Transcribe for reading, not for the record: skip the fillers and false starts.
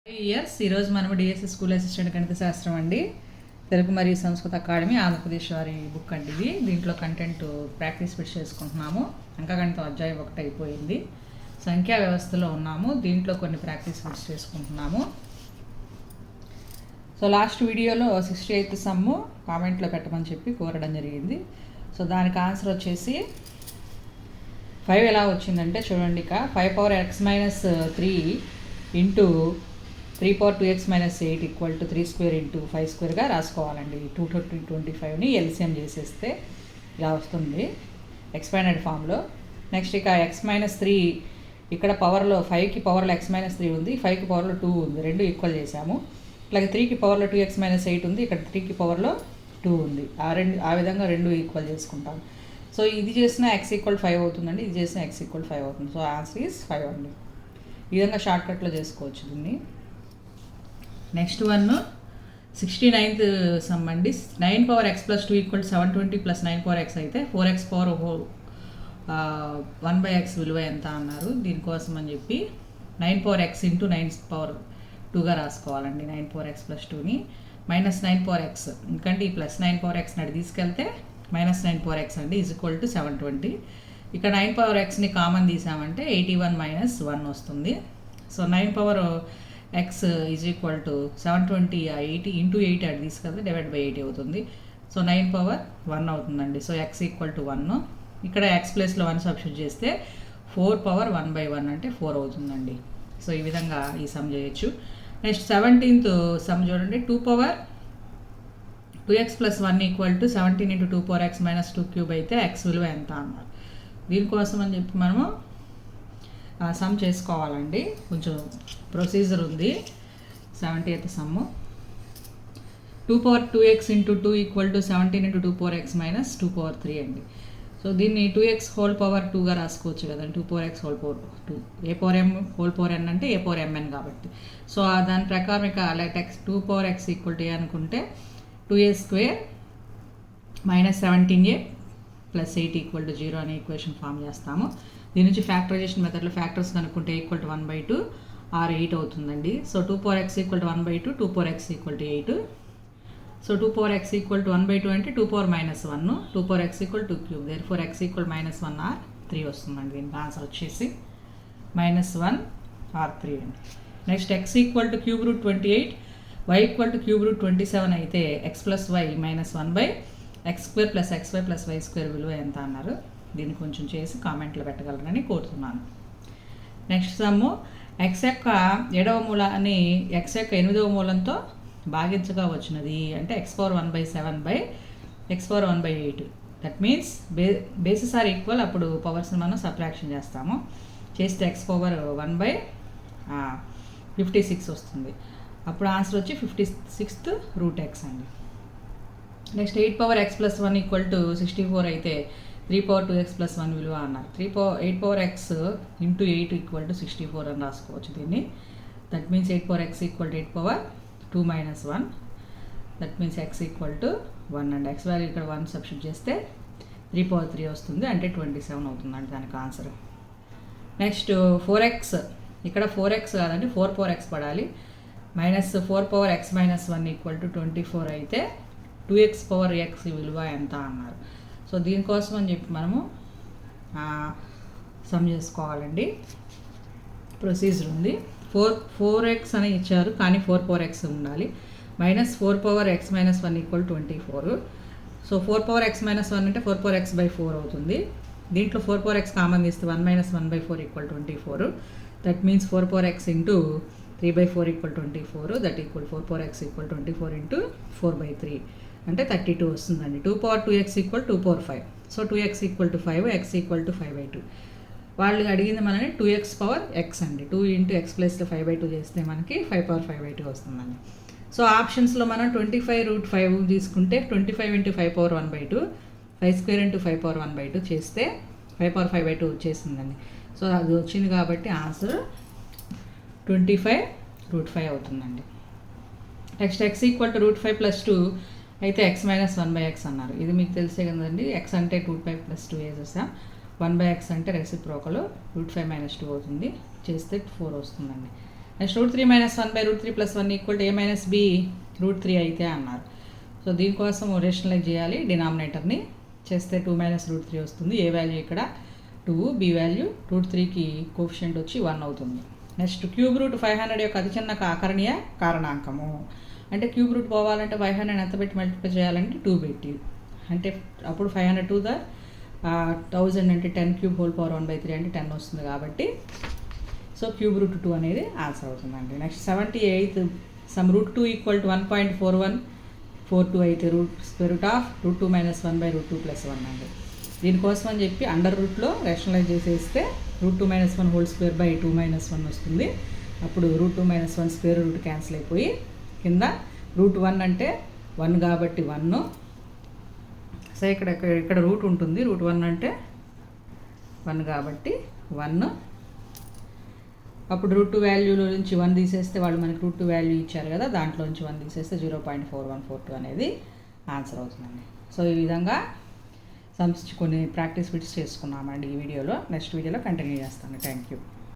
Years ఈరోజు మనం DSC school assistant గణిత శాస్త్రం అండి, తెలుగు మరియు సంస్కృత అకాడమీ ఆంధ్రప్రదేశ్ వారి బుక్ అండి ఇది. దీంట్లో కంటెంట్ ప్రాక్టీస్ పెట్టి చేసుకుంటున్నాము. అంకగణితం అధ్యాయం 1 అయిపోయింది. సంఖ్యా వ్యవస్థలో ఉన్నాము. దీంట్లో కొన్ని ప్రాక్టీస్ బిట్స్ చేసుకుంటున్నాము. సో లాస్ట్ వీడియోలో 68th సమ్ము కామెంట్లో పెట్టమని చెప్పి కోరడం జరిగింది. సో దానికి ఆన్సర్ వచ్చేసి 5 ఎలా వచ్చిందంటే చూడండి, ఇక 5 power x minus 3 into 3 power 2x minus 8 equal to 3 square into 5 squareగా రాసుకోవాలండి. 225ని ఎల్సిఎం చేసేస్తే ఇలా వస్తుంది ఎక్స్పాండెడ్ ఫామ్లో. నెక్స్ట్ ఇక x minus 3 ఇక్కడ పవర్లో 5కి పవర్లో x minus 3 ఉంది, 5కి పవర్లో 2 ఉంది, రెండు ఈక్వల్ చేసాము. అలాగే 3కి పవర్లో 2x minus 8 ఉంది, ఇక్కడ 3కి పవర్లో 2 ఉంది. ఆ విధంగా రెండు ఈక్వల్ చేసుకుంటాం. సో ఇది చేసిన x ఈక్వల్ 5 అవుతుందండి, ఇది చేసిన x ఈక్వల్ 5 అవుతుంది. సో ఆన్సర్ ఈజ్ 5 అండి. ఈ విధంగా షార్ట్కట్లో చేసుకోవచ్చు దీన్ని. నెక్స్ట్ వన్ 69th సమ్ అండి. 9 power x plus 2 equal 720 plus 9 power x అయితే 4x పవర్ 1/x విలువ ఎంత అన్నారు. దీనికోసం అని చెప్పి 9 power x into 9 power 2గా రాసుకోవాలండి. 9 power x plus 2ని మైనస్ 9 power x, ఎందుకంటే ఈ ప్లస్ 9 power x నాటి తీసుకెళ్తే మైనస్ 9 power x అండి ఈజ్ ఈక్వల్ టు 720. ఇక్కడ 9 power xని కామన్ తీసామంటే 81 మైనస్ 1 వస్తుంది. So 9 power x is equal to 720 80 into 8 అటు తీసుకెళ్తే డివైడ్ బై 80 అవుతుంది. సో 9 power 1 అవుతుందండి. So x equal to 1. ఇక్కడ x ప్లేస్లో 1 సబ్స్టిట్యూట్ చేస్తే 4 power 1/1 అంటే 4 అవుతుందండి. సో ఈ విధంగా ఈ సమ్ చేయొచ్చు. నెక్స్ట్ 17th సమ్ చూడండి. 2 power 2x plus 1 equal to 17 into 2 power x minus 2 cube అయితే x విలువ ఎంత అన్నారు. దీనికోసం అని చెప్పి మనము సమ్ చేసుకోవాలండి. కొంచెం ప్రొసీజర్ ఉంది. 70th sum 2 power 2x into 2 equal to 17 into 2 power x minus 2 power 3 అండి. సో దీన్ని 2x హోల్ పవర్ 2గా రాసుకోవచ్చు కదండి. 2 power x whole power 2, a power m whole power n అంటే ఏ పవర్ mn కాబట్టి. So దాని ప్రకారం ఇక x 2 power x equal to a అనుకుంటే 2a square minus 17a plus 8 equal to 0 అనే ఈక్వేషన్ ఫామ్ చేస్తాము. దీని నుంచి ఫ్యాక్టరైజేషన్ మెథడ్లో ఫ్యాక్టర్స్ కనుక్కుంటే ఈక్వల్ టు 1/2 ఆర్ 8 అవుతుందండి. So 2 power x equal to 1/2, 2 power x equal to 8. So 2 power x equal to 1/2 అంటే 2 power minus 1, 2 power x equal 2 cube, therefore x equal minus 1 or 3 వస్తుందండి. దీనికి answer వచ్చేసి minus 1 or 3 అండి. Next x equal to cube root 28, y equal to cube root 27 అయితే x plus y minus 1/x² plus xy plus y² విలువ ఎంత అన్నారు. దీన్ని కొంచెం చేసి కామెంట్లో పెట్టగలరని కోరుతున్నాను. నెక్స్ట్ సమ్ము x యొక్క 7వ మూలాన్ని x యొక్క 8వ మూలంతో భాగించగా వచ్చినది అంటే x power 1/7/x power 1/8. That means basis are equal, అప్పుడు పవర్స్ని మనం సబ్ట్రాక్షన్ చేస్తాము. చేస్తే x పవర్ 1/56 వస్తుంది. అప్పుడు ఆన్సర్ వచ్చి 56th రూట్ x అండి. Next 8 power x plus 1 equal to 64 అయితే 3 power 2x plus 1 విలువ అన్నారు. 8 power x into 8 equal to 64 అని రాసుకోవచ్చు దీన్ని. That means 8 power x equal to 8 power 2 minus 1. That means x equal to 1 and x value ఇక్కడ 1 substitute చేస్తే 3 power 3 వస్తుంది, అంటే 27 అవుతుందండి దానికి ఆన్సర్. నెక్స్ట్ 4x, ఇక్కడ 4x కాదండి 4 power x పడాలి. Minus 4 power x minus 1 equal to 24 అయితే 2x పవర్ x విలువ ఎంత అన్నారు. సో దీనికోసం అని చెప్పి మనము సమ్ చేసుకోవాలండి. ప్రొసీజర్ ఉంది. 4x అని ఇచ్చారు కానీ 4 power x ఉండాలి. Minus 4 power x minus 1 equal 24. So 4 power x minus 1 అంటే 4 power x/4 అవుతుంది. దీంట్లో 4 power x కామన్ తీస్తే 1 minus 1/4 equal 24. That means 4 power x into 3/4 equal 24. That equal 4 power x equal 24 into 4/3 అంటే 32 వస్తుందండి. 2 power 2x equal 2 power 5. So 2x equal to 5, x equal to 5/2. వాళ్ళు అడిగింది మనని 2x power x అండి. 2 into x ప్లస్లో 5/2 చేస్తే మనకి 5 power 5/2 వస్తుందండి. సో ఆప్షన్స్లో మనం 25 రూట్ 5 తీసుకుంటే 25 ఇంటూ 5 power 1/2, 5² ఇంటూ 5 power 1/2 చేస్తే 5 power 5/2 వచ్చేసిందండి. సో అది వచ్చింది కాబట్టి ఆన్సర్ 25 రూట్ 5 అవుతుందండి. Next x equal to root 5 plus 2 అయితే x మైనస్ 1/x అన్నారు. ఇది మీకు తెలిసే కదండి. x అంటే రూట్ 5 ప్లస్ 2 వేసేసాం. 1/x అంటే రెసిప్రోకల్ రూట్ 5 మైనస్ 2 అవుతుంది. చేస్తే 4 వస్తుందండి. నెక్స్ట్ √3 - 1/√3 + 1 = a - b √3 అయితే అన్నారు. సో దీనికోసం రేషనలైజ్ చేయాలి. డినామినేటర్ని చేస్తే 2 - √3 వస్తుంది. ఏ వాల్యూ ఇక్కడ 2, b వాల్యూ √3కి కోఫిషియంట్ వచ్చి 1 అవుతుంది. నెక్స్ట్ క్యూబ్ రూట్ 500 యొక్క అతి చిన్న ఆకరణీయ కారణాంకము. అంటే క్యూబ్ రూట్ పోవాలంటే 500 ఎంత పెట్టి మల్టిప్లై చేయాలంటే 2 పెట్టి, అంటే అప్పుడు 500 to the 1000 అంటే 10³ (1/3) అంటే 10 వస్తుంది కాబట్టి సో క్యూబ్ రూట్ 2 అనేది ఆన్సర్ అవుతుందండి. నెక్స్ట్ 78 సమ్ √2 = 1.4142 అయితే √2 - 1/√2 + 1 అండి. దీనికోసం అని చెప్పి అండర్ రూట్లో రేషనలైజ్ చేసేస్తే √2 - 1² / 2 - 1 వస్తుంది. అప్పుడు √2 - 1 స్క్వేర్ రూట్ క్యాన్సిల్ అయిపోయి కింద √1 అంటే 1 కాబట్టి 1. సో ఇక్కడ రూట్ ఉంటుంది. √1 అంటే 1 కాబట్టి 1. అప్పుడు √2 వాల్యూలో నుంచి 1 తీసేస్తే వాళ్ళు మనకి √2 వాల్యూ ఇచ్చారు కదా, దాంట్లో నుంచి 1 తీసేస్తే 0.4142 అనేది ఆన్సర్ అవుతుందండి. సో ఈ విధంగా సమ్స్ కొన్ని ప్రాక్టీస్ బిట్స్ చేసుకున్నామండి ఈ వీడియోలో. నెక్స్ట్ వీడియోలో కంటిన్యూ చేస్తాను. Thank you.